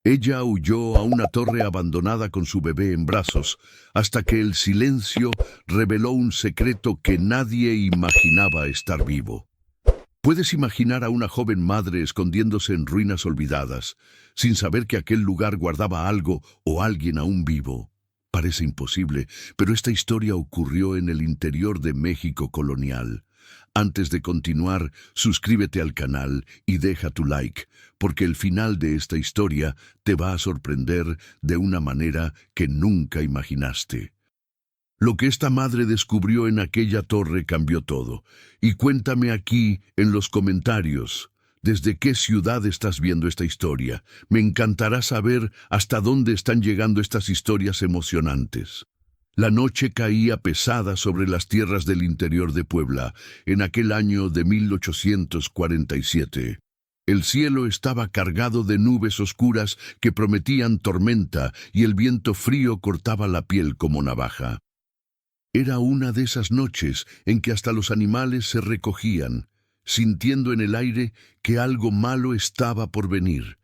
Ella huyó a una torre abandonada con su bebé en brazos, hasta que el silencio reveló un secreto que nadie imaginaba estar vivo. Puedes imaginar a una joven madre escondiéndose en ruinas olvidadas, sin saber que aquel lugar guardaba algo o alguien aún vivo. Parece imposible, pero esta historia ocurrió en el interior de México colonial. Antes de continuar, suscríbete al canal y deja tu like, porque el final de esta historia te va a sorprender de una manera que nunca imaginaste. Lo que esta madre descubrió en aquella torre cambió todo. Y cuéntame aquí en los comentarios, ¿desde qué ciudad estás viendo esta historia? Me encantará saber hasta dónde están llegando estas historias emocionantes. La noche caía pesada sobre las tierras del interior de Puebla, en aquel año de 1847. El cielo estaba cargado de nubes oscuras que prometían tormenta y el viento frío cortaba la piel como navaja. Era una de esas noches en que hasta los animales se recogían, sintiendo en el aire que algo malo estaba por venir.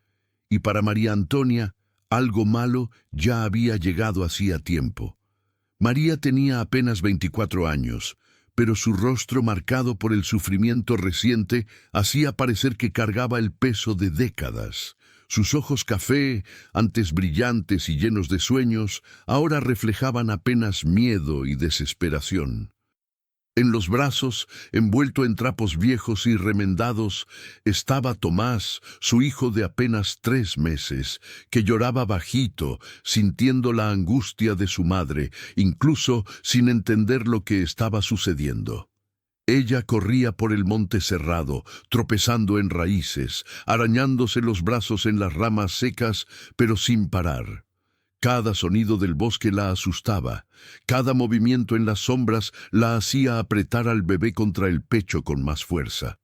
Y para María Antonia, algo malo ya había llegado hacía tiempo. María tenía apenas 24 años, pero su rostro marcado por el sufrimiento reciente hacía parecer que cargaba el peso de décadas. Sus ojos café, antes brillantes y llenos de sueños, ahora reflejaban apenas miedo y desesperación. En los brazos, envuelto en trapos viejos y remendados, estaba Tomás, su hijo de apenas 3 meses, que lloraba bajito, sintiendo la angustia de su madre, incluso sin entender lo que estaba sucediendo. Ella corría por el monte cerrado, tropezando en raíces, arañándose los brazos en las ramas secas, pero sin parar. Cada sonido del bosque la asustaba, cada movimiento en las sombras la hacía apretar al bebé contra el pecho con más fuerza.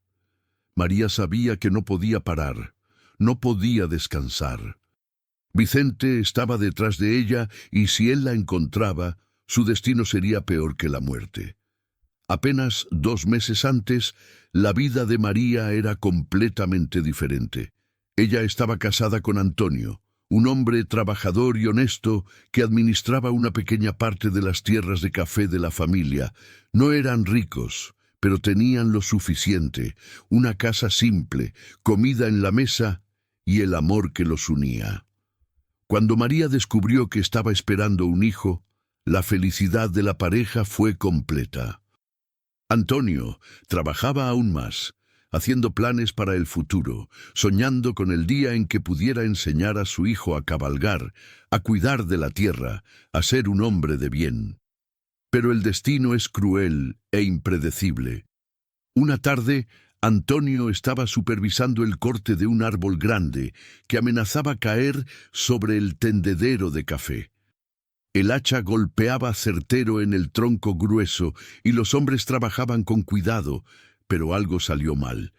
María sabía que no podía parar, no podía descansar. Vicente estaba detrás de ella y si él la encontraba, su destino sería peor que la muerte. Apenas 2 meses antes, la vida de María era completamente diferente. Ella estaba casada con Antonio, un hombre trabajador y honesto que administraba una pequeña parte de las tierras de café de la familia. No eran ricos, pero tenían lo suficiente, una casa simple, comida en la mesa y el amor que los unía. Cuando María descubrió que estaba esperando un hijo, la felicidad de la pareja fue completa. Antonio trabajaba aún más, haciendo planes para el futuro, soñando con el día en que pudiera enseñar a su hijo a cabalgar, a cuidar de la tierra, a ser un hombre de bien. Pero el destino es cruel e impredecible. Una tarde, Antonio estaba supervisando el corte de un árbol grande que amenazaba caer sobre el tendedero de café. El hacha golpeaba certero en el tronco grueso y los hombres trabajaban con cuidado, pero algo salió mal.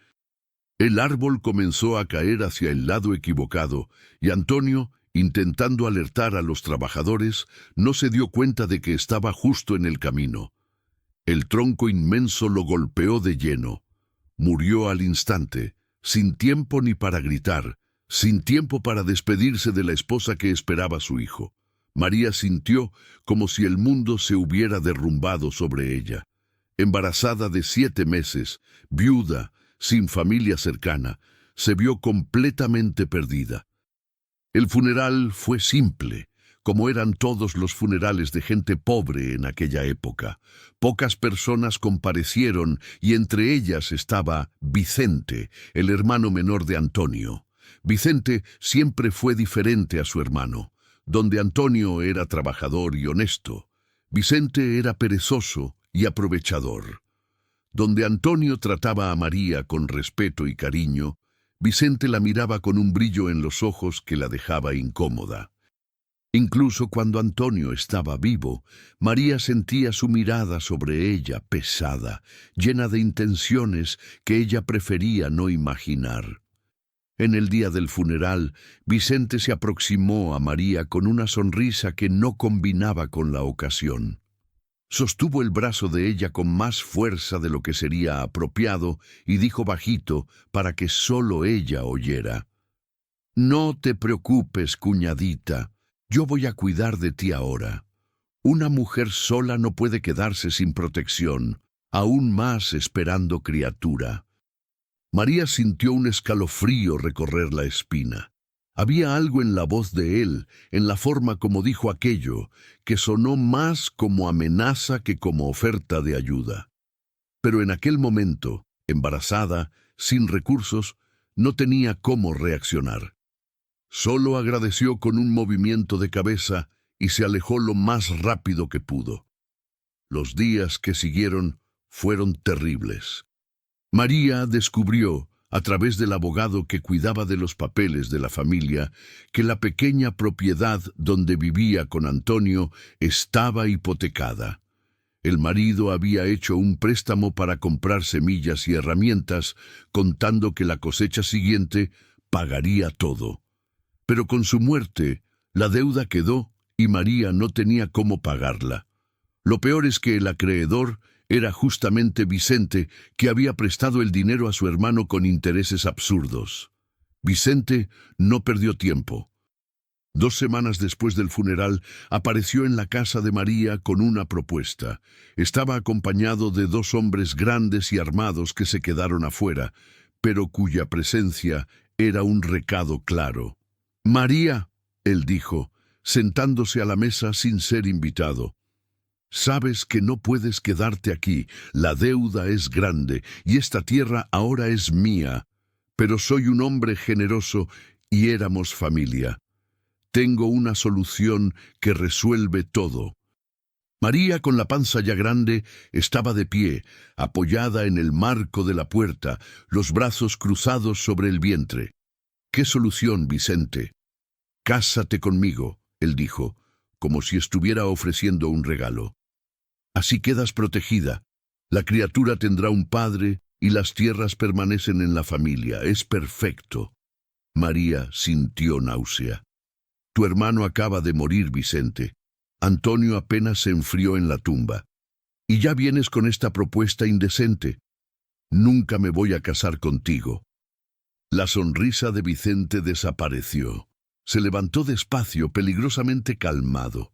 El árbol comenzó a caer hacia el lado equivocado y Antonio, intentando alertar a los trabajadores, no se dio cuenta de que estaba justo en el camino. El tronco inmenso lo golpeó de lleno. Murió al instante, sin tiempo ni para gritar, sin tiempo para despedirse de la esposa que esperaba a su hijo. María sintió como si el mundo se hubiera derrumbado sobre ella. Embarazada de 7 meses, viuda, sin familia cercana, se vio completamente perdida. El funeral fue simple, como eran todos los funerales de gente pobre en aquella época. Pocas personas comparecieron y entre ellas estaba Vicente, el hermano menor de Antonio. Vicente siempre fue diferente a su hermano. Donde Antonio era trabajador y honesto, Vicente era perezoso y aprovechador. Donde Antonio trataba a María con respeto y cariño, Vicente la miraba con un brillo en los ojos que la dejaba incómoda. Incluso cuando Antonio estaba vivo, María sentía su mirada sobre ella pesada, llena de intenciones que ella prefería no imaginar. En el día del funeral, Vicente se aproximó a María con una sonrisa que no combinaba con la ocasión. Sostuvo el brazo de ella con más fuerza de lo que sería apropiado y dijo bajito para que solo ella oyera: No te preocupes, cuñadita. Yo voy a cuidar de ti ahora. Una mujer sola no puede quedarse sin protección, aún más esperando criatura. María sintió un escalofrío recorrer la espina. Había algo en la voz de él, en la forma como dijo aquello, que sonó más como amenaza que como oferta de ayuda. Pero en aquel momento, embarazada, sin recursos, no tenía cómo reaccionar. Solo agradeció con un movimiento de cabeza y se alejó lo más rápido que pudo. Los días que siguieron fueron terribles. María descubrió, a través del abogado que cuidaba de los papeles de la familia, que la pequeña propiedad donde vivía con Antonio estaba hipotecada. El marido había hecho un préstamo para comprar semillas y herramientas, contando que la cosecha siguiente pagaría todo. Pero con su muerte, la deuda quedó y María no tenía cómo pagarla. Lo peor es que el acreedor era justamente Vicente, que había prestado el dinero a su hermano con intereses absurdos. Vicente no perdió tiempo. 2 semanas después del funeral, apareció en la casa de María con una propuesta. Estaba acompañado de 2 hombres grandes y armados que se quedaron afuera, pero cuya presencia era un recado claro. «María», él dijo, sentándose a la mesa sin ser invitado, «sabes que no puedes quedarte aquí, la deuda es grande y esta tierra ahora es mía, pero soy un hombre generoso y éramos familia. Tengo una solución que resuelve todo». María, con la panza ya grande, estaba de pie, apoyada en el marco de la puerta, los brazos cruzados sobre el vientre. «¿Qué solución, Vicente?» «Cásate conmigo», él dijo, como si estuviera ofreciendo un regalo. «Así quedas protegida. La criatura tendrá un padre y las tierras permanecen en la familia. Es perfecto». María sintió náusea. «Tu hermano acaba de morir, Vicente. Antonio apenas se enfrió en la tumba. Y ya vienes con esta propuesta indecente. Nunca me voy a casar contigo». La sonrisa de Vicente desapareció. Se levantó despacio, peligrosamente calmado.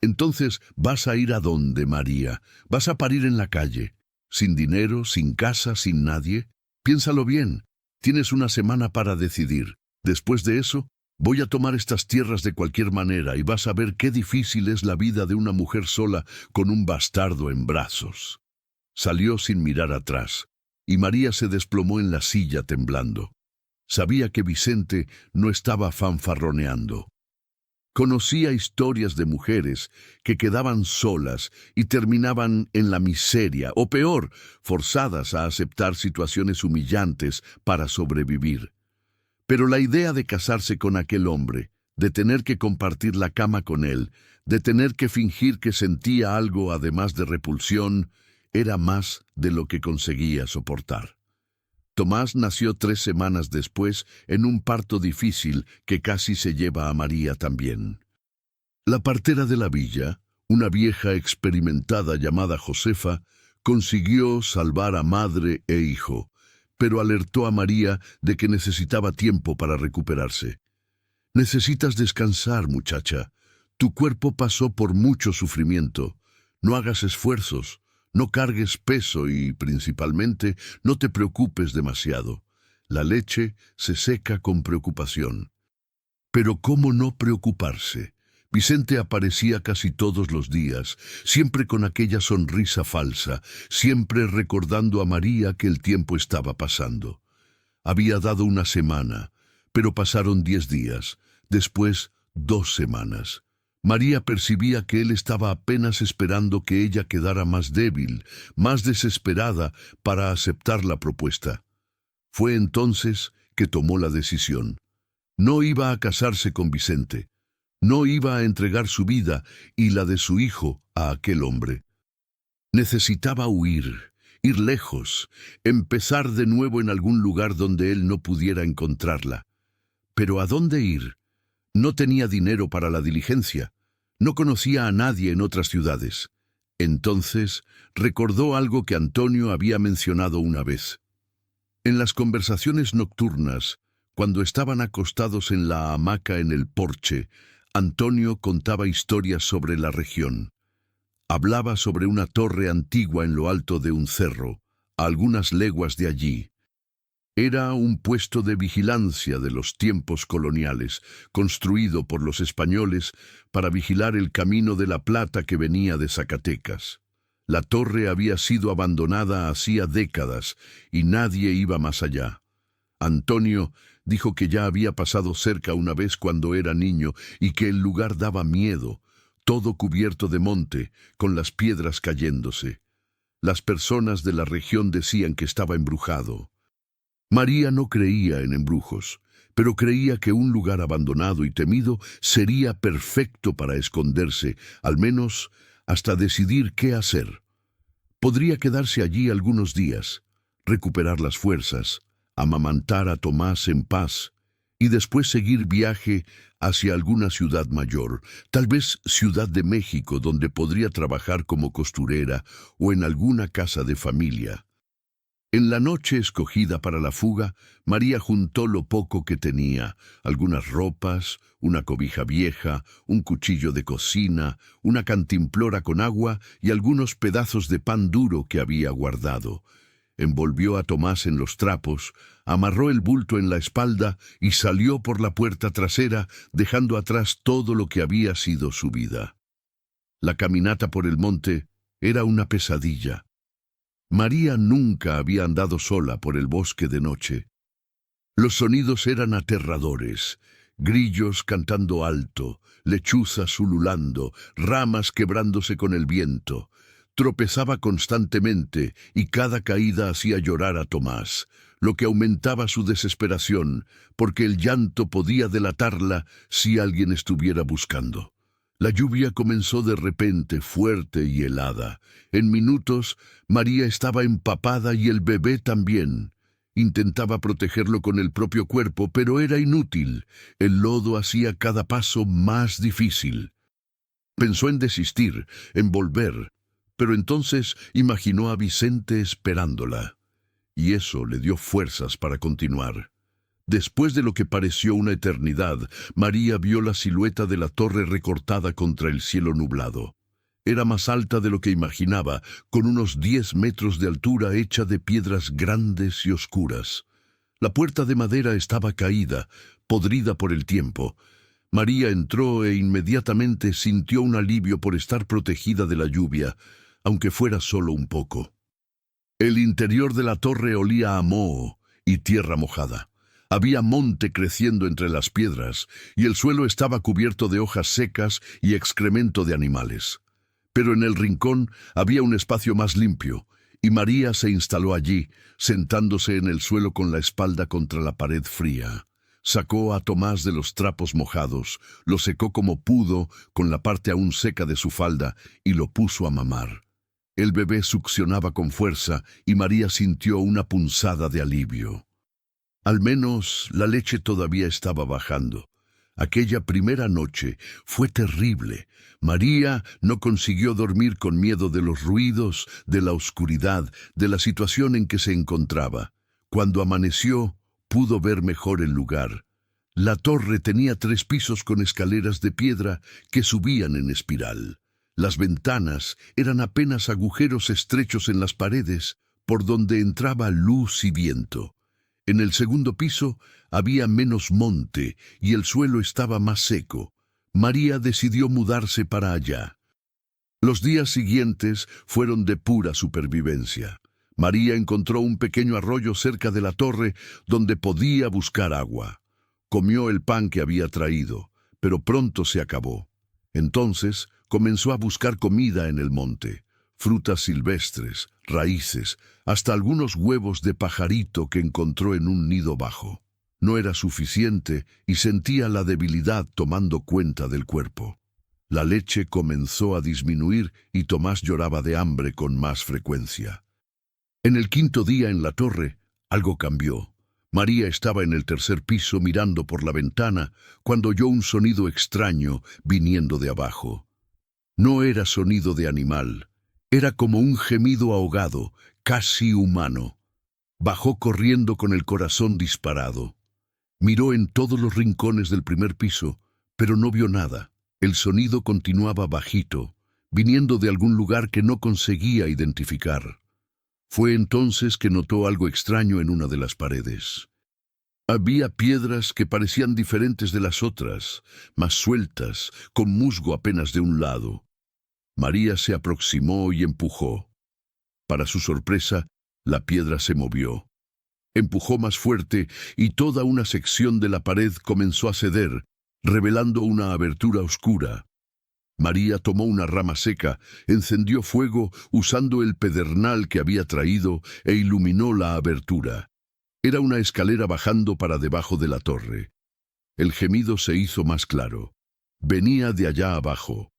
«Entonces, ¿vas a ir a dónde, María? ¿Vas a parir en la calle? ¿Sin dinero, sin casa, sin nadie? Piénsalo bien. Tienes una semana para decidir. Después de eso, voy a tomar estas tierras de cualquier manera y vas a ver qué difícil es la vida de una mujer sola con un bastardo en brazos». Salió sin mirar atrás, y María se desplomó en la silla temblando. Sabía que Vicente no estaba fanfarroneando. Conocía historias de mujeres que quedaban solas y terminaban en la miseria, o peor, forzadas a aceptar situaciones humillantes para sobrevivir. Pero la idea de casarse con aquel hombre, de tener que compartir la cama con él, de tener que fingir que sentía algo además de repulsión, era más de lo que conseguía soportar. Tomás nació 3 semanas después en un parto difícil que casi se lleva a María también. La partera de la villa, una vieja experimentada llamada Josefa, consiguió salvar a madre e hijo, pero alertó a María de que necesitaba tiempo para recuperarse. «Necesitas descansar, muchacha. Tu cuerpo pasó por mucho sufrimiento. No hagas esfuerzos. No cargues peso y, principalmente, no te preocupes demasiado. La leche se seca con preocupación». Pero ¿cómo no preocuparse? Vicente aparecía casi todos los días, siempre con aquella sonrisa falsa, siempre recordando a María que el tiempo estaba pasando. Había dado una semana, pero pasaron 10 días, después 2 semanas. María percibía que él estaba apenas esperando que ella quedara más débil, más desesperada para aceptar la propuesta. Fue entonces que tomó la decisión. No iba a casarse con Vicente. No iba a entregar su vida y la de su hijo a aquel hombre. Necesitaba huir, ir lejos, empezar de nuevo en algún lugar donde él no pudiera encontrarla. ¿Pero a dónde ir? No tenía dinero para la diligencia. No conocía a nadie en otras ciudades. Entonces recordó algo que Antonio había mencionado una vez. En las conversaciones nocturnas, Cuando estaban acostados en la hamaca en el porche, Antonio contaba historias sobre la región. Hablaba sobre una torre antigua en lo alto de un cerro, a algunas leguas de allí. Era un puesto de vigilancia de los tiempos coloniales, construido por los españoles para vigilar el camino de la plata que venía de Zacatecas. La torre había sido abandonada hacía décadas y nadie iba más allá. Antonio dijo que ya había pasado cerca una vez cuando era niño y que el lugar daba miedo, todo cubierto de monte, con las piedras cayéndose. Las personas de la región decían que estaba embrujado. María no creía en embrujos, pero creía que un lugar abandonado y temido sería perfecto para esconderse, al menos hasta decidir qué hacer. Podría quedarse allí algunos días, recuperar las fuerzas, amamantar a Tomás en paz y después seguir viaje hacia alguna ciudad mayor, tal vez Ciudad de México, donde podría trabajar como costurera o en alguna casa de familia. En la noche escogida para la fuga, María juntó lo poco que tenía, algunas ropas, una cobija vieja, un cuchillo de cocina, una cantimplora con agua y algunos pedazos de pan duro que había guardado. Envolvió a Tomás en los trapos, amarró el bulto en la espalda y salió por la puerta trasera, dejando atrás todo lo que había sido su vida. La caminata por el monte era una pesadilla. María nunca había andado sola por el bosque de noche. Los sonidos eran aterradores, grillos cantando alto, lechuzas ululando, ramas quebrándose con el viento. Tropezaba constantemente y cada caída hacía llorar a Tomás, lo que aumentaba su desesperación, porque el llanto podía delatarla si alguien estuviera buscando. La lluvia comenzó de repente, fuerte y helada. En minutos, María estaba empapada y el bebé también. Intentaba protegerlo con el propio cuerpo, pero era inútil. El lodo hacía cada paso más difícil. Pensó en desistir, en volver, pero entonces imaginó a Vicente esperándola, y eso le dio fuerzas para continuar. Después de lo que pareció una eternidad, María vio la silueta de la torre recortada contra el cielo nublado. Era más alta de lo que imaginaba, con unos 10 metros de altura, hecha de piedras grandes y oscuras. La puerta de madera estaba caída, podrida por el tiempo. María entró e inmediatamente sintió un alivio por estar protegida de la lluvia, aunque fuera solo un poco. El interior de la torre olía a moho y tierra mojada. Había monte creciendo entre las piedras, y el suelo estaba cubierto de hojas secas y excremento de animales. Pero en el rincón había un espacio más limpio, y María se instaló allí, sentándose en el suelo con la espalda contra la pared fría. Sacó a Tomás de los trapos mojados, lo secó como pudo con la parte aún seca de su falda y lo puso a mamar. El bebé succionaba con fuerza y María sintió una punzada de alivio. Al menos la leche todavía estaba bajando. Aquella primera noche fue terrible. María no consiguió dormir con miedo de los ruidos, de la oscuridad, de la situación en que se encontraba. Cuando amaneció, pudo ver mejor el lugar. La torre tenía 3 pisos con escaleras de piedra que subían en espiral. Las ventanas eran apenas agujeros estrechos en las paredes, por donde entraba luz y viento. En el segundo piso había menos monte y el suelo estaba más seco. María decidió mudarse para allá. Los días siguientes fueron de pura supervivencia. María encontró un pequeño arroyo cerca de la torre donde podía buscar agua. Comió el pan que había traído, pero pronto se acabó. Entonces comenzó a buscar comida en el monte. Frutas silvestres, raíces, hasta algunos huevos de pajarito que encontró en un nido bajo. No era suficiente y sentía la debilidad tomando cuenta del cuerpo. La leche comenzó a disminuir y Tomás lloraba de hambre con más frecuencia. En el 5.º día en la torre, algo cambió. María estaba en el 3.er piso mirando por la ventana cuando oyó un sonido extraño viniendo de abajo. No era sonido de animal. Era como un gemido ahogado, casi humano. Bajó corriendo con el corazón disparado. Miró en todos los rincones del primer piso, pero no vio nada. El sonido continuaba bajito, viniendo de algún lugar que no conseguía identificar. Fue entonces que notó algo extraño en una de las paredes. Había piedras que parecían diferentes de las otras, más sueltas, con musgo apenas de un lado. María se aproximó y empujó. Para su sorpresa, la piedra se movió. Empujó más fuerte y toda una sección de la pared comenzó a ceder, revelando una abertura oscura. María tomó una rama seca, encendió fuego usando el pedernal que había traído e iluminó la abertura. Era una escalera bajando para debajo de la torre. El gemido se hizo más claro. Venía de allá abajo.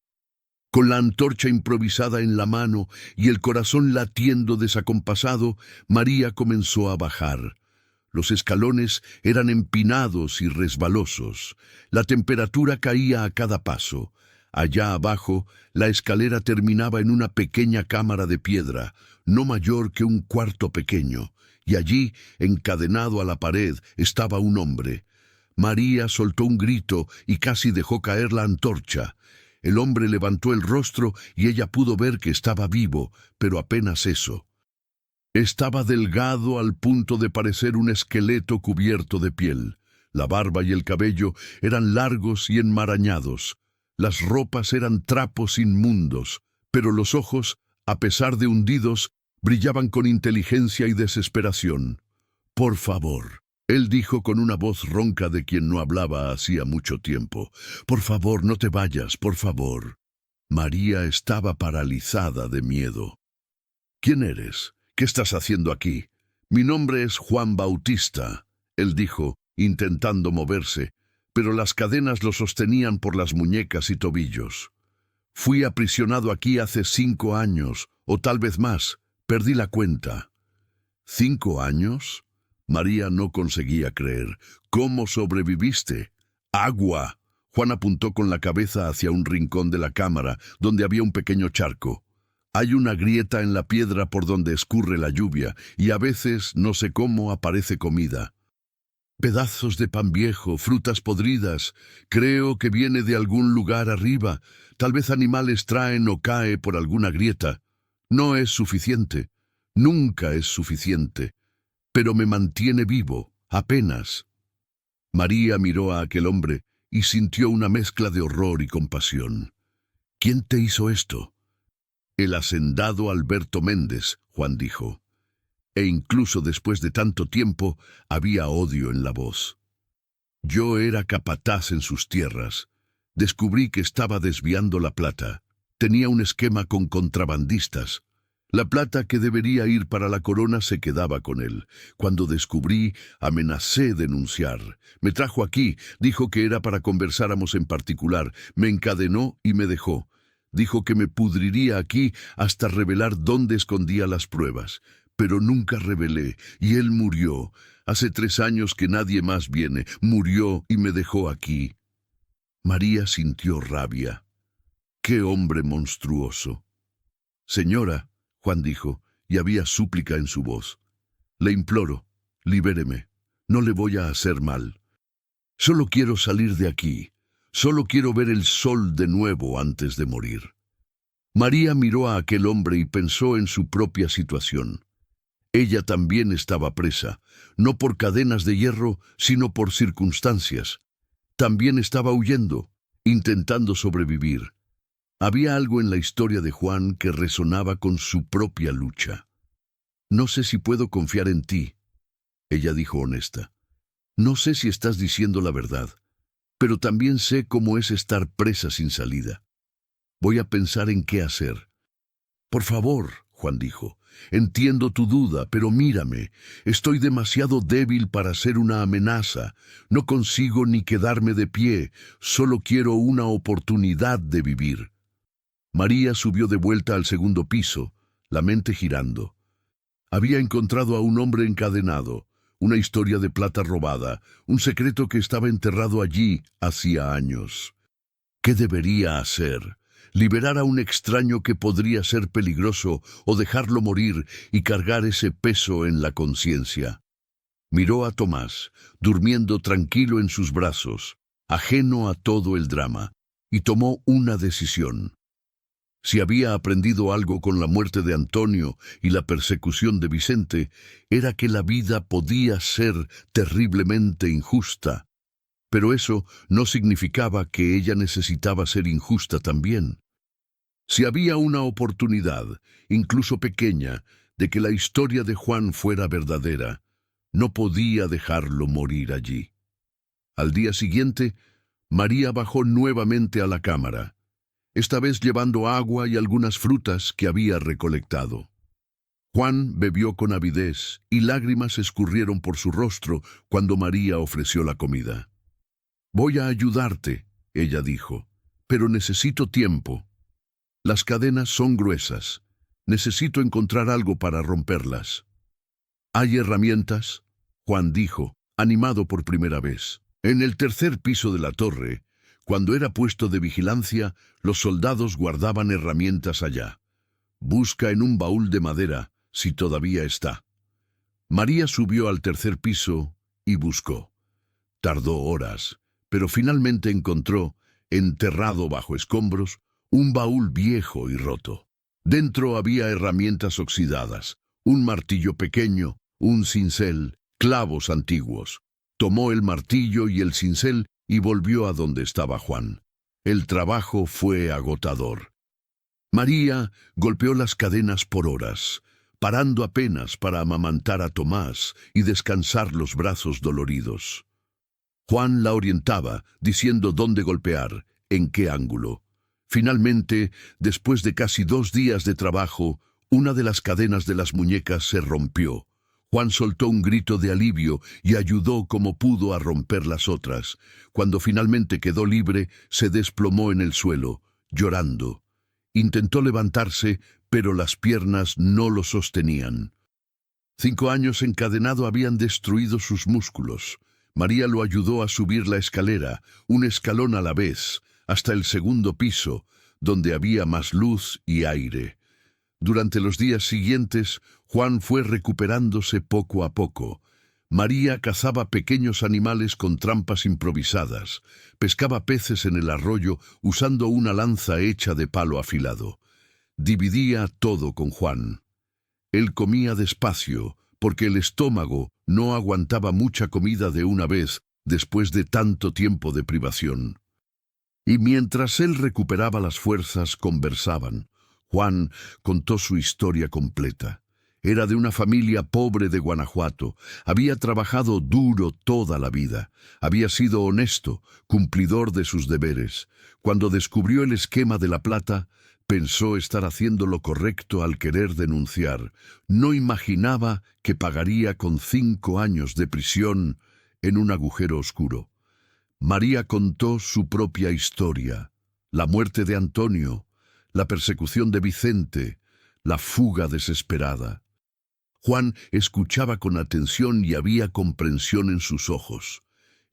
Con la antorcha improvisada en la mano y el corazón latiendo desacompasado, María comenzó a bajar. Los escalones eran empinados y resbalosos. La temperatura caía a cada paso. Allá abajo, la escalera terminaba en una pequeña cámara de piedra, no mayor que un cuarto pequeño, y allí, encadenado a la pared, estaba un hombre. María soltó un grito y casi dejó caer la antorcha. El hombre levantó el rostro y ella pudo ver que estaba vivo, pero apenas eso. Estaba delgado al punto de parecer un esqueleto cubierto de piel. La barba y el cabello eran largos y enmarañados. Las ropas eran trapos inmundos, pero los ojos, a pesar de hundidos, brillaban con inteligencia y desesperación. «Por favor», él dijo con una voz ronca de quien no hablaba hacía mucho tiempo. «Por favor, no te vayas, por favor». María estaba paralizada de miedo. «¿Quién eres? ¿Qué estás haciendo aquí?» «Mi nombre es Juan Bautista», él dijo, intentando moverse, pero las cadenas lo sostenían por las muñecas y tobillos. «Fui aprisionado aquí hace 5 años, o tal vez más. Perdí la cuenta». «¿5 años?» María no conseguía creer. «¿Cómo sobreviviste?» «Agua». Juan apuntó con la cabeza hacia un rincón de la cámara, donde había un pequeño charco. «Hay una grieta en la piedra por donde escurre la lluvia, y a veces, no sé cómo, aparece comida. Pedazos de pan viejo, frutas podridas. Creo que viene de algún lugar arriba. Tal vez animales traen o cae por alguna grieta. No es suficiente. Nunca es suficiente. Pero me mantiene vivo, apenas». María miró a aquel hombre y sintió una mezcla de horror y compasión. «¿Quién te hizo esto?» «El hacendado Alberto Méndez», Juan dijo. E incluso después de tanto tiempo, había odio en la voz. «Yo era capataz en sus tierras. Descubrí que estaba desviando la plata. Tenía un esquema con contrabandistas. La plata que debería ir para la corona se quedaba con él. Cuando descubrí, amenacé denunciar. Me trajo aquí, dijo que era para conversáramos en particular. Me encadenó y me dejó. Dijo que me pudriría aquí hasta revelar dónde escondía las pruebas. Pero nunca revelé, y él murió. Hace 3 años que nadie más viene. Murió y me dejó aquí». María sintió rabia. «¡Qué hombre monstruoso!» «Señora», Juan dijo, y había súplica en su voz, «le imploro, libéreme. No le voy a hacer mal. Solo quiero salir de aquí. Solo quiero ver el sol de nuevo antes de morir». María miró a aquel hombre y pensó en su propia situación. Ella también estaba presa, no por cadenas de hierro, sino por circunstancias. También estaba huyendo, intentando sobrevivir. Había algo en la historia de Juan que resonaba con su propia lucha. «No sé si puedo confiar en ti», ella dijo honesta. «No sé si estás diciendo la verdad, pero también sé cómo es estar presa sin salida. Voy a pensar en qué hacer». «Por favor», Juan dijo, «entiendo tu duda, pero mírame. Estoy demasiado débil para ser una amenaza. No consigo ni quedarme de pie. Solo quiero una oportunidad de vivir». María subió de vuelta al segundo piso, la mente girando. Había encontrado a un hombre encadenado, una historia de plata robada, un secreto que estaba enterrado allí hacía años. ¿Qué debería hacer? ¿Liberar a un extraño que podría ser peligroso o dejarlo morir y cargar ese peso en la conciencia? Miró a Tomás, durmiendo tranquilo en sus brazos, ajeno a todo el drama, y tomó una decisión. Si había aprendido algo con la muerte de Antonio y la persecución de Vicente, era que la vida podía ser terriblemente injusta. Pero eso no significaba que ella necesitaba ser injusta también. Si había una oportunidad, incluso pequeña, de que la historia de Juan fuera verdadera, no podía dejarlo morir allí. Al día siguiente, María bajó nuevamente a la cámara, esta vez llevando agua y algunas frutas que había recolectado. Juan bebió con avidez y lágrimas escurrieron por su rostro cuando María ofreció la comida. «Voy a ayudarte», ella dijo, «pero necesito tiempo. Las cadenas son gruesas. Necesito encontrar algo para romperlas». «¿Hay herramientas?», Juan dijo, animado por primera vez. En el tercer piso de la torre, cuando era puesto de vigilancia, los soldados guardaban herramientas allá. «Busca en un baúl de madera, si todavía está». María subió al tercer piso y buscó. Tardó horas, pero finalmente encontró, enterrado bajo escombros, un baúl viejo y roto. Dentro había herramientas oxidadas, un martillo pequeño, un cincel, clavos antiguos. Tomó el martillo y el cincel y volvió a donde estaba Juan. El trabajo fue agotador. María golpeó las cadenas por horas, parando apenas para amamantar a Tomás y descansar los brazos doloridos. Juan la orientaba, diciendo dónde golpear, en qué ángulo. Finalmente, después de casi 2 días de trabajo, una de las cadenas de las muñecas se rompió. Juan soltó un grito de alivio y ayudó como pudo a romper las otras. Cuando finalmente quedó libre, se desplomó en el suelo, llorando. Intentó levantarse, pero las piernas no lo sostenían. 5 años encadenado habían destruido sus músculos. María lo ayudó a subir la escalera, un escalón a la vez, hasta el segundo piso, donde había más luz y aire. Durante los días siguientes, Juan fue recuperándose poco a poco. María cazaba pequeños animales con trampas improvisadas, pescaba peces en el arroyo usando una lanza hecha de palo afilado. Dividía todo con Juan. Él comía despacio, porque el estómago no aguantaba mucha comida de una vez después de tanto tiempo de privación. Y mientras él recuperaba las fuerzas, conversaban. Juan contó su historia completa. Era de una familia pobre de Guanajuato. Había trabajado duro toda la vida. Había sido honesto, cumplidor de sus deberes. Cuando descubrió el esquema de la plata, pensó estar haciendo lo correcto al querer denunciar. No imaginaba que pagaría con 5 años de prisión en un agujero oscuro. María contó su propia historia, la muerte de Antonio, la persecución de Vicente, la fuga desesperada. Juan escuchaba con atención y había comprensión en sus ojos.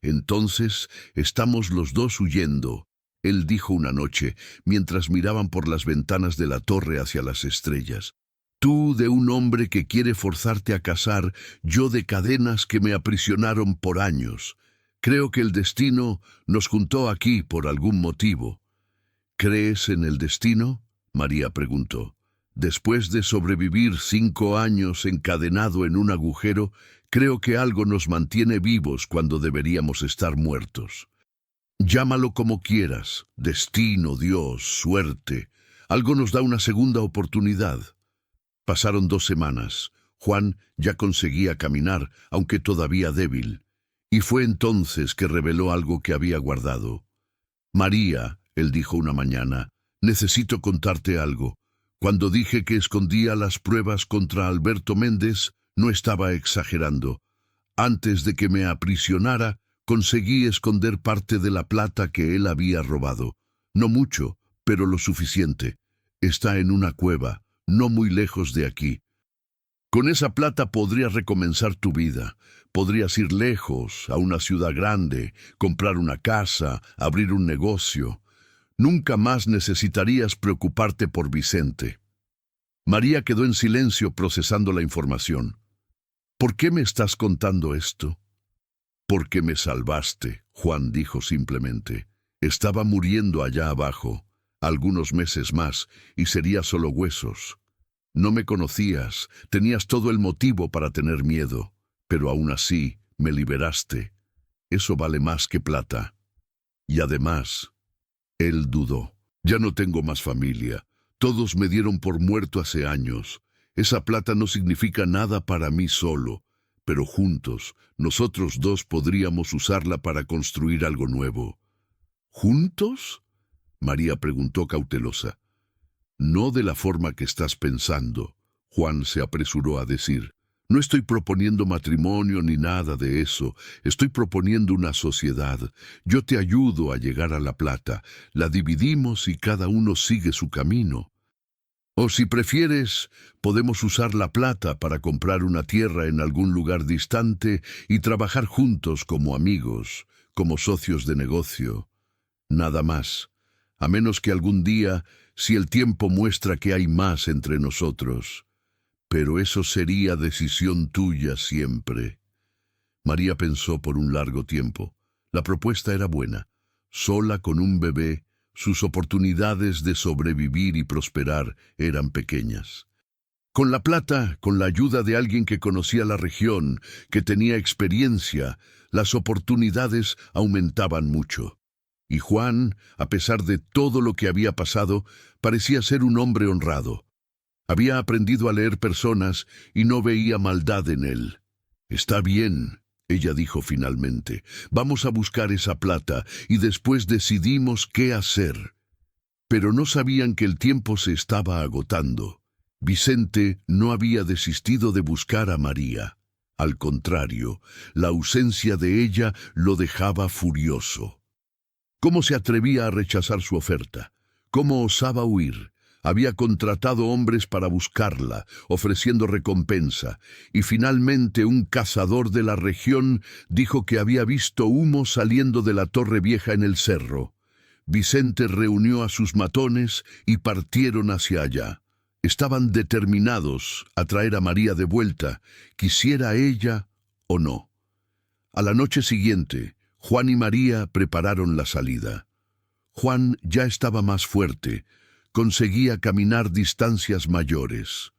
«Entonces estamos los dos huyendo», él dijo una noche, mientras miraban por las ventanas de la torre hacia las estrellas. «Tú de un hombre que quiere forzarte a casar, yo de cadenas que me aprisionaron por años. Creo que el destino nos juntó aquí por algún motivo». «¿Crees en el destino?», María preguntó. «Después de sobrevivir 5 años encadenado en un agujero, creo que algo nos mantiene vivos cuando deberíamos estar muertos. Llámalo como quieras, destino, Dios, suerte. Algo nos da una segunda oportunidad». Pasaron 2 semanas. Juan ya conseguía caminar, aunque todavía débil. Y fue entonces que reveló algo que había guardado. «María», él dijo una mañana, «necesito contarte algo. Cuando dije que escondía las pruebas contra Alberto Méndez, no estaba exagerando. Antes de que me aprisionara, conseguí esconder parte de la plata que él había robado. No mucho, pero lo suficiente. Está en una cueva, no muy lejos de aquí. Con esa plata podrías recomenzar tu vida. Podrías ir lejos, a una ciudad grande, comprar una casa, abrir un negocio. Nunca más necesitarías preocuparte por Vicente». María quedó en silencio procesando la información. ¿Por qué me estás contando esto? Porque me salvaste, Juan dijo simplemente. Estaba muriendo allá abajo, algunos meses más, y sería solo huesos. No me conocías, tenías todo el motivo para tener miedo, pero aún así me liberaste. Eso vale más que plata. Y además, él dudó. Ya no tengo más familia. Todos me dieron por muerto hace años. Esa plata no significa nada para mí solo, pero juntos, nosotros dos podríamos usarla para construir algo nuevo. ¿Juntos? María preguntó cautelosa. No de la forma que estás pensando, Juan se apresuró a decir. No estoy proponiendo matrimonio ni nada de eso. Estoy proponiendo una sociedad. Yo te ayudo a llegar a la plata. La dividimos y cada uno sigue su camino. O si prefieres, podemos usar la plata para comprar una tierra en algún lugar distante y trabajar juntos como amigos, como socios de negocio. Nada más. A menos que algún día, si el tiempo muestra que hay más entre nosotros. Pero eso sería decisión tuya siempre. María pensó por un largo tiempo. La propuesta era buena. Sola con un bebé, sus oportunidades de sobrevivir y prosperar eran pequeñas. Con la plata, con la ayuda de alguien que conocía la región, que tenía experiencia, las oportunidades aumentaban mucho. Y Juan, a pesar de todo lo que había pasado, parecía ser un hombre honrado. Había aprendido a leer personas y no veía maldad en él. Está bien, ella dijo finalmente. Vamos a buscar esa plata y después decidimos qué hacer. Pero no sabían que el tiempo se estaba agotando. Vicente no había desistido de buscar a María. Al contrario, la ausencia de ella lo dejaba furioso. ¿Cómo se atrevía a rechazar su oferta? ¿Cómo osaba huir? Había contratado hombres para buscarla, ofreciendo recompensa, y finalmente un cazador de la región dijo que había visto humo saliendo de la Torre Vieja en el cerro. Vicente reunió a sus matones y partieron hacia allá. Estaban determinados a traer a María de vuelta, quisiera ella o no. A la noche siguiente, Juan y María prepararon la salida. Juan ya estaba más fuerte, conseguía caminar distancias mayores.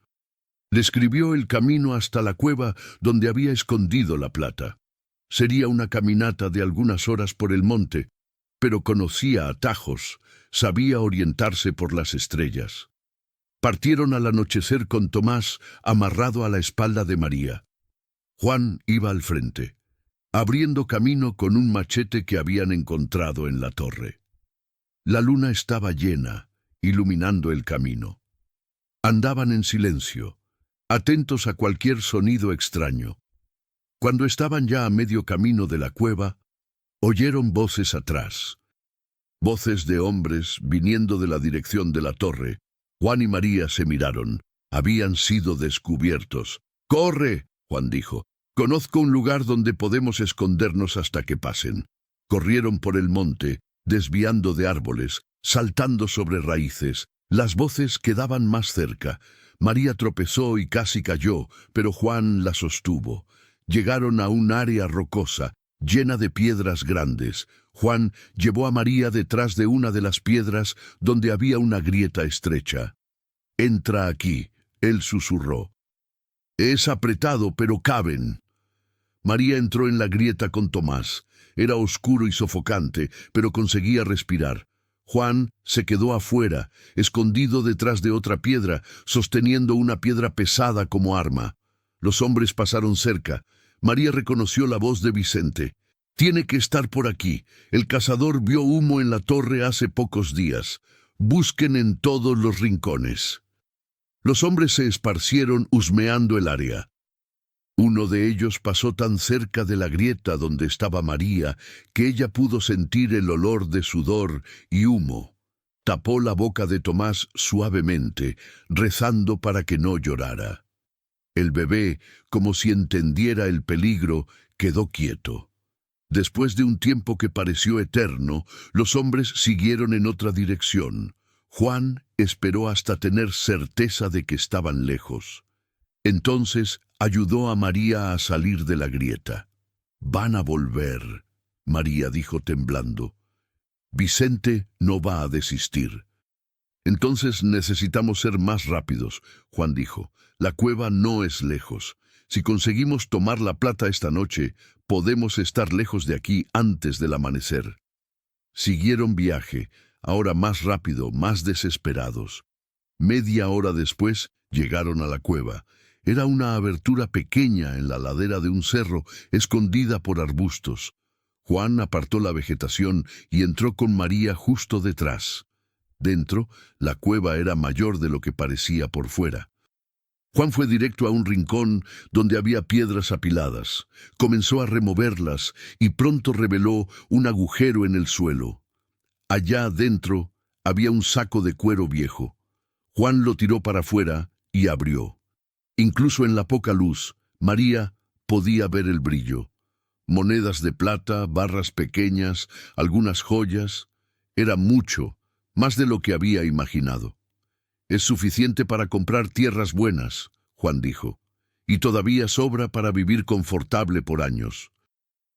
Describió el camino hasta la cueva donde había escondido la plata. Sería una caminata de algunas horas por el monte, pero conocía atajos, sabía orientarse por las estrellas. Partieron al anochecer con Tomás amarrado a la espalda de María. Juan iba al frente, abriendo camino con un machete que habían encontrado en la torre. La luna estaba llena, iluminando el camino. Andaban en silencio, atentos a cualquier sonido extraño. Cuando estaban ya a medio camino de la cueva, oyeron voces atrás. Voces de hombres viniendo de la dirección de la torre. Juan y María se miraron. Habían sido descubiertos. «¡Corre!», Juan dijo. «Conozco un lugar donde podemos escondernos hasta que pasen». Corrieron por el monte, desviando de árboles, saltando sobre raíces. Las voces quedaban más cerca. María tropezó y casi cayó, pero Juan la sostuvo. Llegaron a un área rocosa, llena de piedras grandes. Juan llevó a María detrás de una de las piedras donde había una grieta estrecha. «Entra aquí», él susurró. «Es apretado, pero caben». María entró en la grieta con Tomás. Era oscuro y sofocante, pero conseguía respirar. Juan se quedó afuera, escondido detrás de otra piedra, sosteniendo una piedra pesada como arma. Los hombres pasaron cerca. María reconoció la voz de Vicente. «Tiene que estar por aquí. El cazador vio humo en la torre hace pocos días. Busquen en todos los rincones». Los hombres se esparcieron husmeando el área. Uno de ellos pasó tan cerca de la grieta donde estaba María que ella pudo sentir el olor de sudor y humo. Tapó la boca de Tomás suavemente, rezando para que no llorara. El bebé, como si entendiera el peligro, quedó quieto. Después de un tiempo que pareció eterno, los hombres siguieron en otra dirección. Juan esperó hasta tener certeza de que estaban lejos. Entonces Ayudó a María a salir de la grieta. «Van a volver», María dijo temblando. «Vicente no va a desistir». «Entonces necesitamos ser más rápidos», Juan dijo. «La cueva no es lejos. Si conseguimos tomar la plata esta noche, podemos estar lejos de aquí antes del amanecer». Siguieron viaje, ahora más rápido, más desesperados. Media hora después llegaron a la cueva. Era una abertura pequeña en la ladera de un cerro, escondida por arbustos. Juan apartó la vegetación y entró con María justo detrás. Dentro, la cueva era mayor de lo que parecía por fuera. Juan fue directo a un rincón donde había piedras apiladas. Comenzó a removerlas y pronto reveló un agujero en el suelo. Allá dentro había un saco de cuero viejo. Juan lo tiró para afuera y abrió. Incluso en la poca luz, María podía ver el brillo. Monedas de plata, barras pequeñas, algunas joyas. Era mucho, más de lo que había imaginado. «Es suficiente para comprar tierras buenas», Juan dijo, «y todavía sobra para vivir confortable por años».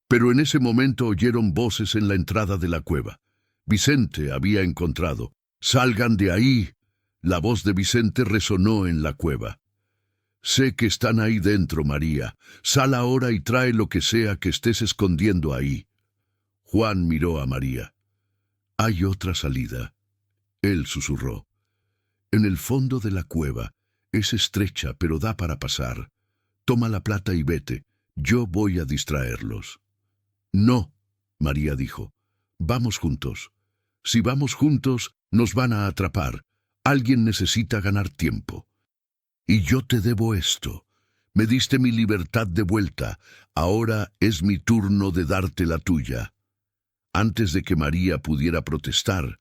Pero en ese momento oyeron voces en la entrada de la cueva. Vicente había encontrado. «¡Salgan de ahí!». La voz de Vicente resonó en la cueva. «Sé que están ahí dentro, María. Sal ahora y trae lo que sea que estés escondiendo ahí». Juan miró a María. «Hay otra salida», él susurró. «En el fondo de la cueva. Es estrecha, pero da para pasar. Toma la plata y vete. Yo voy a distraerlos». «No», María dijo. «Vamos juntos. Si vamos juntos, nos van a atrapar. Alguien necesita ganar tiempo. Y yo te debo esto. Me diste mi libertad de vuelta. Ahora es mi turno de darte la tuya». Antes de que María pudiera protestar,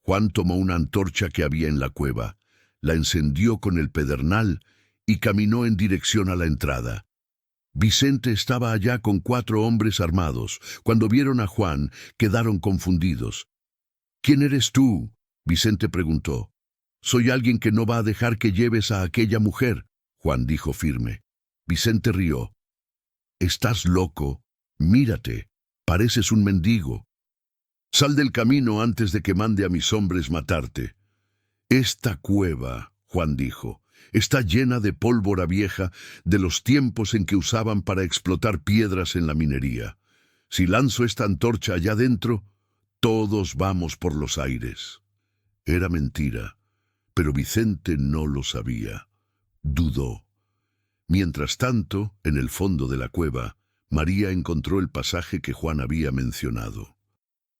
Juan tomó una antorcha que había en la cueva, la encendió con el pedernal y caminó en dirección a la entrada. Vicente estaba allá con 4 hombres armados. Cuando vieron a Juan, quedaron confundidos. «¿Quién eres tú?», Vicente preguntó. «Soy alguien que no va a dejar que lleves a aquella mujer», Juan dijo firme. Vicente rió. «Estás loco. Mírate. Pareces un mendigo. Sal del camino antes de que mande a mis hombres matarte». «Esta cueva», Juan dijo, «está llena de pólvora vieja de los tiempos en que usaban para explotar piedras en la minería. Si lanzo esta antorcha allá dentro, todos vamos por los aires». Era mentira, pero Vicente no lo sabía. Dudó. Mientras tanto, en el fondo de la cueva, María encontró el pasaje que Juan había mencionado.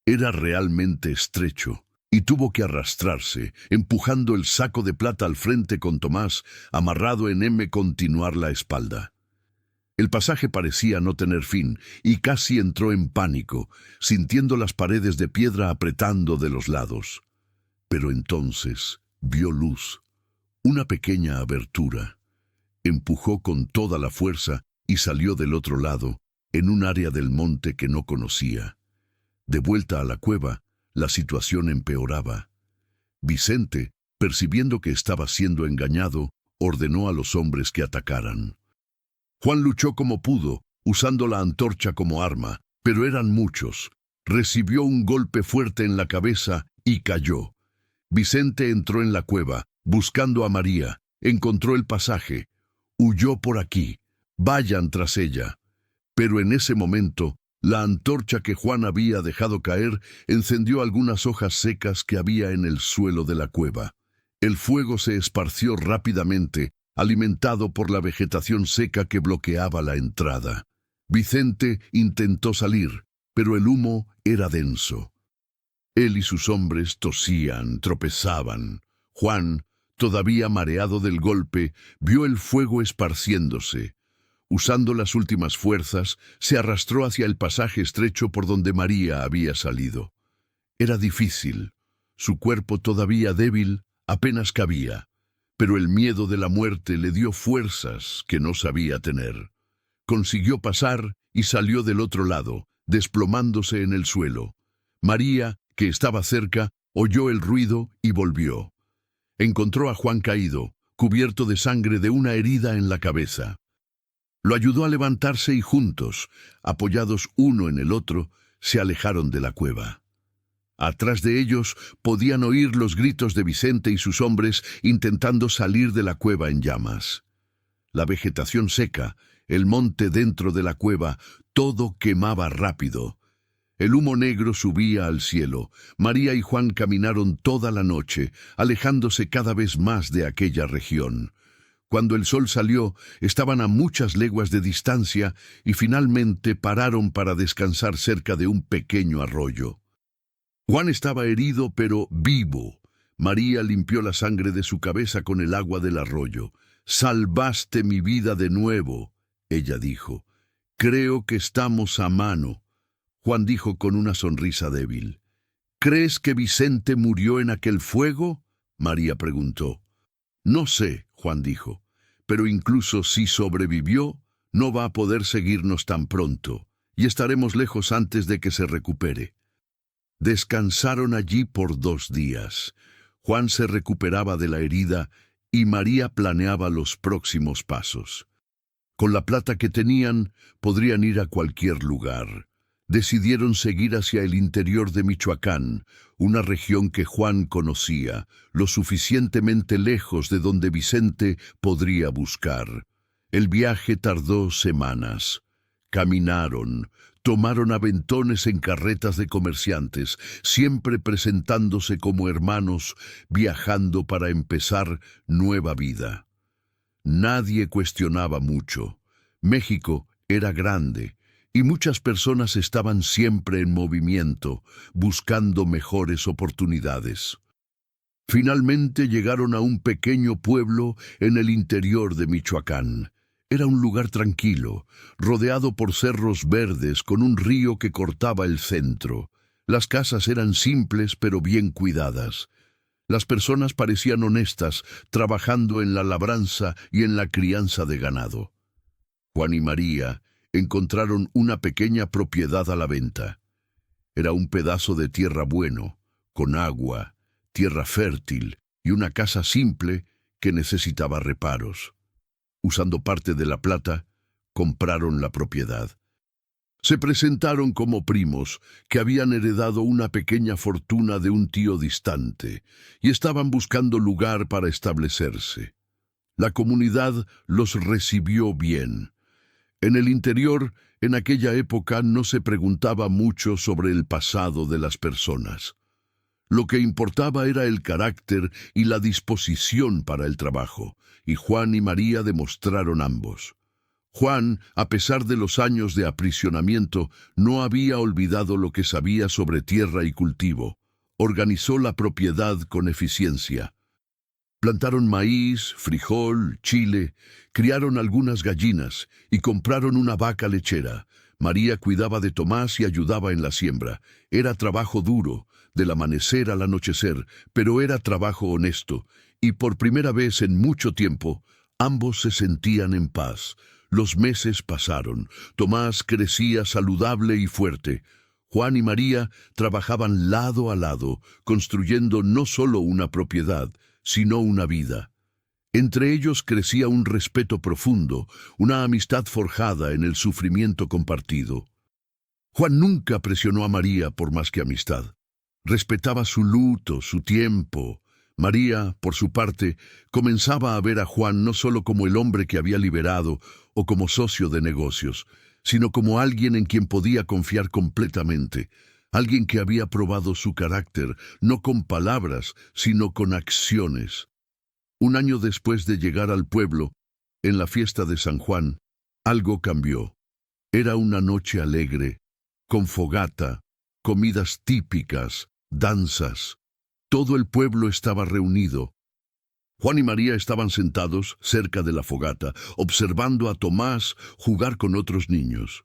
Era realmente estrecho y tuvo que arrastrarse, empujando el saco de plata al frente con Tomás, amarrado en continuar la espalda. El pasaje parecía no tener fin y casi entró en pánico, sintiendo las paredes de piedra apretando de los lados. Pero entonces vio luz, una pequeña abertura. Empujó con toda la fuerza y salió del otro lado, en un área del monte que no conocía. De vuelta a la cueva, la situación empeoraba. Vicente, percibiendo que estaba siendo engañado, ordenó a los hombres que atacaran. Juan luchó como pudo, usando la antorcha como arma, pero eran muchos. Recibió un golpe fuerte en la cabeza y cayó. Vicente entró en la cueva, buscando a María, encontró el pasaje. Huyó por aquí. Vayan tras ella. Pero en ese momento, la antorcha que Juan había dejado caer encendió algunas hojas secas que había en el suelo de la cueva. El fuego se esparció rápidamente, alimentado por la vegetación seca que bloqueaba la entrada. Vicente intentó salir, pero el humo era denso. Él y sus hombres tosían, tropezaban. Juan, todavía mareado del golpe, vio el fuego esparciéndose. Usando las últimas fuerzas, se arrastró hacia el pasaje estrecho por donde María había salido. Era difícil. Su cuerpo todavía débil apenas cabía, pero el miedo de la muerte le dio fuerzas que no sabía tener. Consiguió pasar y salió del otro lado, desplomándose en el suelo. María, que estaba cerca, oyó el ruido y volvió. Encontró a Juan caído, cubierto de sangre de una herida en la cabeza. Lo ayudó a levantarse y juntos, apoyados uno en el otro, se alejaron de la cueva. Atrás de ellos podían oír los gritos de Vicente y sus hombres intentando salir de la cueva en llamas. La vegetación seca, el monte dentro de la cueva, todo quemaba rápido. El humo negro subía al cielo. María y Juan caminaron toda la noche, alejándose cada vez más de aquella región. Cuando el sol salió, estaban a muchas leguas de distancia y finalmente pararon para descansar cerca de un pequeño arroyo. Juan estaba herido pero vivo. María limpió la sangre de su cabeza con el agua del arroyo. «Salvaste mi vida de nuevo», ella dijo. «Creo que estamos a mano». Juan dijo con una sonrisa débil. «¿Crees que Vicente murió en aquel fuego?», María preguntó. «No sé», Juan dijo, «pero incluso si sobrevivió, no va a poder seguirnos tan pronto, y estaremos lejos antes de que se recupere». Descansaron allí por 2 días. Juan se recuperaba de la herida y María planeaba los próximos pasos. Con la plata que tenían, podrían ir a cualquier lugar. Decidieron seguir hacia el interior de Michoacán, una región que Juan conocía, lo suficientemente lejos de donde Vicente podría buscar. El viaje tardó semanas. Caminaron, tomaron aventones en carretas de comerciantes, siempre presentándose como hermanos, viajando para empezar nueva vida. Nadie cuestionaba mucho. México era grande, y muchas personas estaban siempre en movimiento, buscando mejores oportunidades. Finalmente llegaron a un pequeño pueblo en el interior de Michoacán. Era un lugar tranquilo, rodeado por cerros verdes con un río que cortaba el centro. Las casas eran simples pero bien cuidadas. Las personas parecían honestas, trabajando en la labranza y en la crianza de ganado. Juan y María encontraron una pequeña propiedad a la venta. Era un pedazo de tierra bueno, con agua, tierra fértil y una casa simple que necesitaba reparos. Usando parte de la plata, compraron la propiedad. Se presentaron como primos que habían heredado una pequeña fortuna de un tío distante y estaban buscando lugar para establecerse. La comunidad los recibió bien. En el interior, en aquella época, no se preguntaba mucho sobre el pasado de las personas. Lo que importaba era el carácter y la disposición para el trabajo, y Juan y María demostraron ambos. Juan, a pesar de los años de aprisionamiento, no había olvidado lo que sabía sobre tierra y cultivo. Organizó la propiedad con eficiencia. Plantaron maíz, frijol, chile, criaron algunas gallinas y compraron una vaca lechera. María cuidaba de Tomás y ayudaba en la siembra. Era trabajo duro, del amanecer al anochecer, pero era trabajo honesto, y por primera vez en mucho tiempo, ambos se sentían en paz. Los meses pasaron. Tomás crecía saludable y fuerte. Juan y María trabajaban lado a lado, construyendo no solo una propiedad, sino una vida. Entre ellos crecía un respeto profundo, una amistad forjada en el sufrimiento compartido. Juan nunca presionó a María por más que amistad. Respetaba su luto, su tiempo. María, por su parte, comenzaba a ver a Juan no solo como el hombre que había liberado o como socio de negocios, sino como alguien en quien podía confiar completamente, alguien que había probado su carácter, no con palabras, sino con acciones. Un año después de llegar al pueblo, en la fiesta de San Juan, algo cambió. Era una noche alegre, con fogata, comidas típicas, danzas. Todo el pueblo estaba reunido. Juan y María estaban sentados cerca de la fogata, observando a Tomás jugar con otros niños.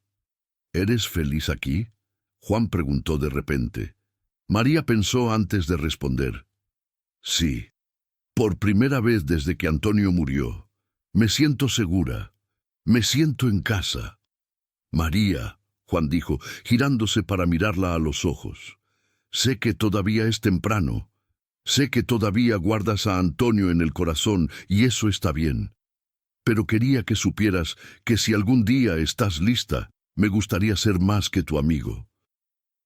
¿Eres feliz aquí?, Juan preguntó de repente. María pensó antes de responder. Sí, por primera vez desde que Antonio murió. Me siento segura. Me siento en casa. María, Juan dijo, girándose para mirarla a los ojos. Sé que todavía es temprano. Sé que todavía guardas a Antonio en el corazón y eso está bien. pero quería que supieras que si algún día estás lista, me gustaría ser más que tu amigo.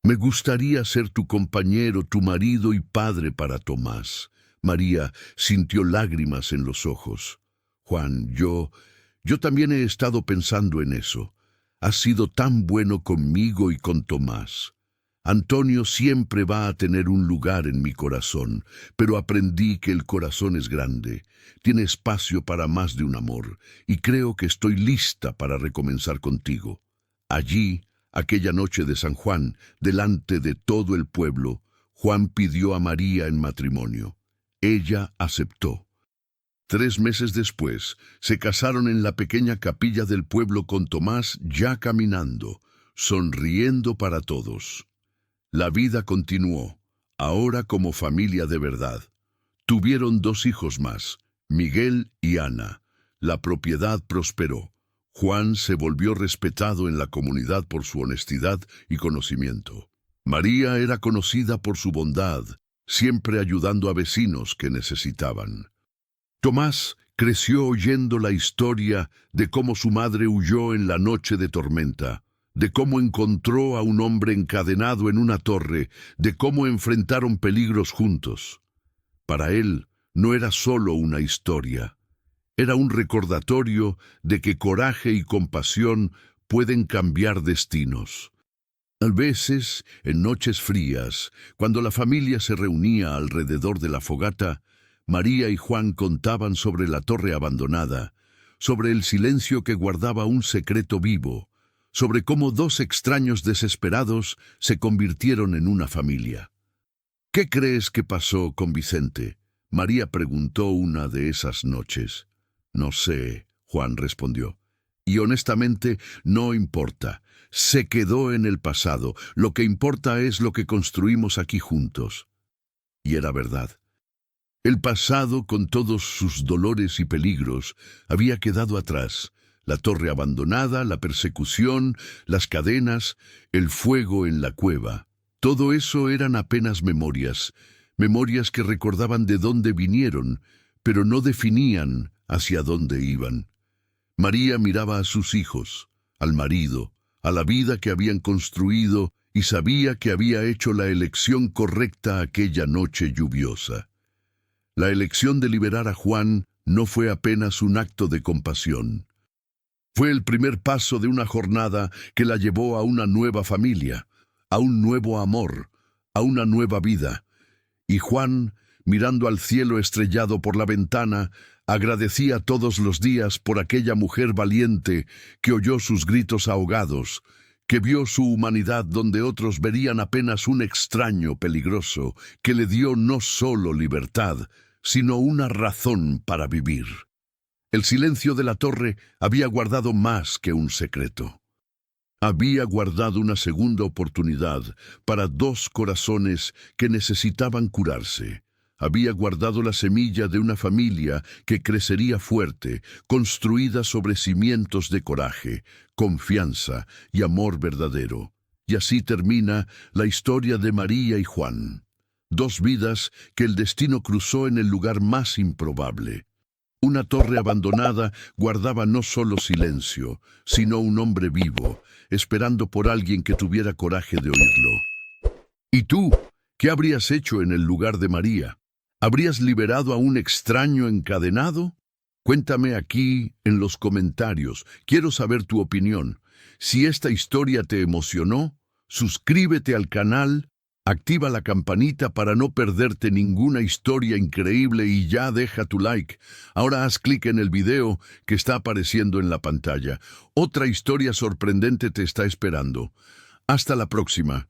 Me gustaría ser tu compañero, tu marido y padre para Tomás. María sintió lágrimas en los ojos. Juan, yo también he estado pensando en eso. Has sido tan bueno conmigo y con Tomás. Antonio siempre va a tener un lugar en mi corazón, pero aprendí que el corazón es grande, tiene espacio para más de un amor, y creo que estoy lista para recomenzar contigo. Allí, aquella noche de San Juan, delante de todo el pueblo, Juan pidió a María en matrimonio. Ella aceptó. 3 meses después, se casaron en la pequeña capilla del pueblo con Tomás ya caminando, sonriendo para todos. La vida continuó, ahora como familia de verdad. Tuvieron 2 hijos más, Miguel y Ana. La propiedad prosperó. Juan se volvió respetado en la comunidad por su honestidad y conocimiento. María era conocida por su bondad, siempre ayudando a vecinos que necesitaban. Tomás creció oyendo la historia de cómo su madre huyó en la noche de tormenta, de cómo encontró a un hombre encadenado en una torre, de cómo enfrentaron peligros juntos. Para él no era solo una historia, era un recordatorio de que coraje y compasión pueden cambiar destinos. A veces, en noches frías, cuando la familia se reunía alrededor de la fogata, María y Juan contaban sobre la torre abandonada, sobre el silencio que guardaba un secreto vivo, sobre cómo 2 extraños desesperados se convirtieron en una familia. ¿Qué crees que pasó con Vicente?, María preguntó una de esas noches. No sé, Juan respondió. Y honestamente, no importa. Se quedó en el pasado. Lo que importa es lo que construimos aquí juntos. Y era verdad. El pasado, con todos sus dolores y peligros, había quedado atrás. La torre abandonada, la persecución, las cadenas, el fuego en la cueva. Todo eso eran apenas memorias, memorias que recordaban de dónde vinieron, pero no definían hacia dónde iban. María miraba a sus hijos, al marido, a la vida que habían construido y sabía que había hecho la elección correcta aquella noche lluviosa. La elección de liberar a Juan no fue apenas un acto de compasión. Fue el primer paso de una jornada que la llevó a una nueva familia, a un nuevo amor, a una nueva vida. Y Juan, mirando al cielo estrellado por la ventana, agradecía todos los días por aquella mujer valiente que oyó sus gritos ahogados, que vio su humanidad donde otros verían apenas un extraño peligroso, que le dio no solo libertad, sino una razón para vivir. El silencio de la torre había guardado más que un secreto. Había guardado una segunda oportunidad para 2 corazones que necesitaban curarse. Había guardado la semilla de una familia que crecería fuerte, construida sobre cimientos de coraje, confianza y amor verdadero. Y así termina la historia de María y Juan. 2 vidas que el destino cruzó en el lugar más improbable. Una torre abandonada guardaba no solo silencio, sino un hombre vivo, esperando por alguien que tuviera coraje de oírlo. ¿Y tú? ¿Qué habrías hecho en el lugar de María? ¿Habrías liberado a un extraño encadenado? Cuéntame aquí en los comentarios. Quiero saber tu opinión. Si esta historia te emocionó, suscríbete al canal. Activa la campanita para no perderte ninguna historia increíble y ya deja tu like. Ahora haz clic en el video que está apareciendo en la pantalla. Otra historia sorprendente te está esperando. Hasta la próxima.